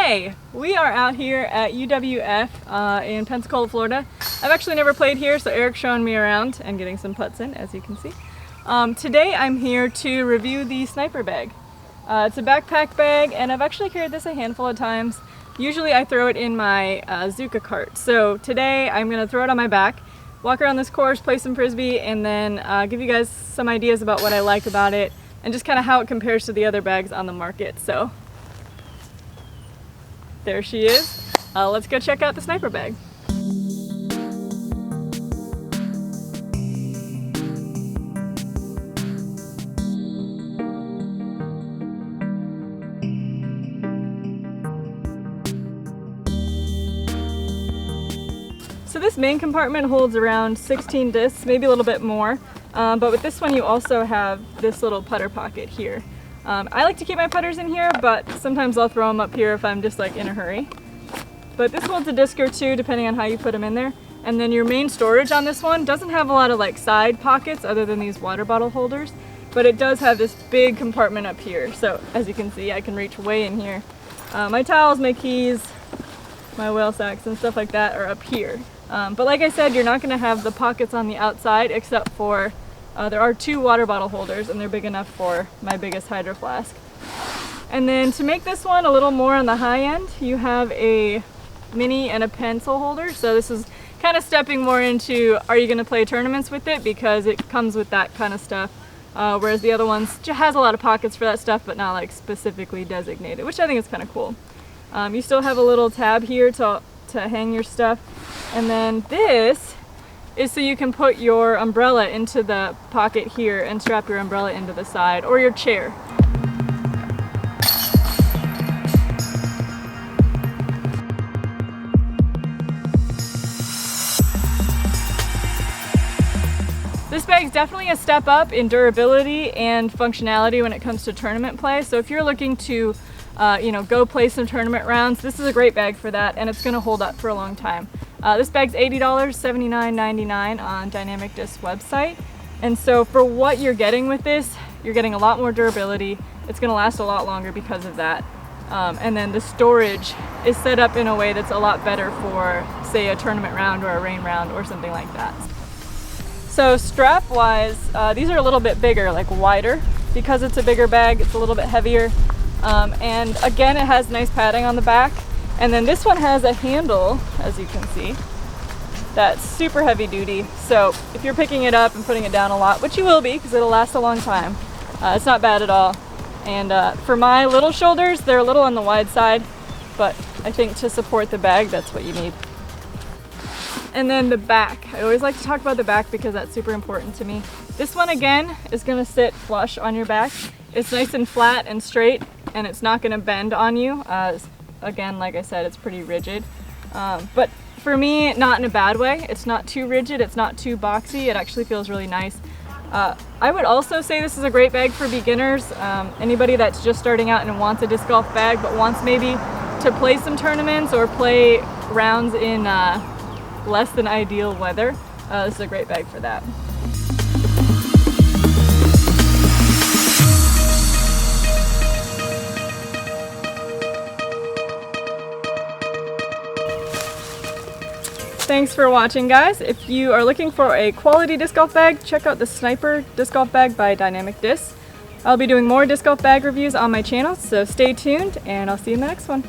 Hey, we are out here at UWF in Pensacola, Florida. I've actually never played here, so Eric's showing me around and getting some putts in, as you can see. Today I'm here to review the sniper bag. It's a backpack bag, and I've actually carried this a handful of times. Usually I throw it in my Zuca cart. So today I'm going to throw it on my back, walk around this course, play some frisbee, and then give you guys some ideas about what I like about it and just kind of how it compares to the other bags on the market. So there she is. Let's go check out the sniper bag. So this main compartment holds around 16 discs, maybe a little bit more, but with this one you also have this little putter pocket here. I like to keep my putters in here, but sometimes I'll throw them up here if I'm just like in a hurry. But this holds a disc or two depending on how you put them in there. And then your main storage on this one doesn't have a lot of like side pockets other than these water bottle holders, but it does have this big compartment up here. So as you can see, I can reach way in here. My towels, my keys, my whale sacks and stuff like that are up here. But like I said, you're not going to have the pockets on the outside except for there are two water bottle holders, and they're big enough for my biggest hydro flask. And then to make this one a little more on the high end, you have a mini and a pencil holder. So this is kind of stepping more into, are you going to play tournaments with it, because it comes with that kind of stuff. Whereas the other ones just has a lot of pockets for that stuff, but not like specifically designated, which I think is kind of cool. You still have a little tab here to hang your stuff. And then this is so you can put your umbrella into the pocket here and strap your umbrella into the side, or your chair. This bag's definitely a step up in durability and functionality when it comes to tournament play. So if you're looking to go play some tournament rounds, this is a great bag for that, and it's going to hold up for a long time. This bag's $80, $79.99 on Dynamic Disc's website. And so for what you're getting with this, you're getting a lot more durability. It's going to last a lot longer because of that. And then the storage is set up in a way that's a lot better for, say, a tournament round or a rain round or something like that. So strap-wise, these are a little bit bigger, like wider. Because it's a bigger bag, it's a little bit heavier. And again, it has nice padding on the back. And then this one has a handle, as you can see, that's super heavy duty. So if you're picking it up and putting it down a lot, which you will be because it'll last a long time, it's not bad at all. And for my little shoulders, they're a little on the wide side, but I think to support the bag, that's what you need. And then the back. I always like to talk about the back because that's super important to me. This one, again, is going to sit flush on your back. It's nice and flat and straight, and it's not going to bend on you. Again, like I said, it's pretty rigid. But for me, not in a bad way. It's not too rigid, it's not too boxy. It actually feels really nice. I would also say this is a great bag for beginners. Anybody that's just starting out and wants a disc golf bag, but wants maybe to play some tournaments or play rounds in less than ideal weather. This is a great bag for that. Thanks for watching, guys. If you are looking for a quality disc golf bag, check out the Sniper Disc Golf Bag by Dynamic Disc. I'll be doing more disc golf bag reviews on my channel, so stay tuned, and I'll see you in the next one.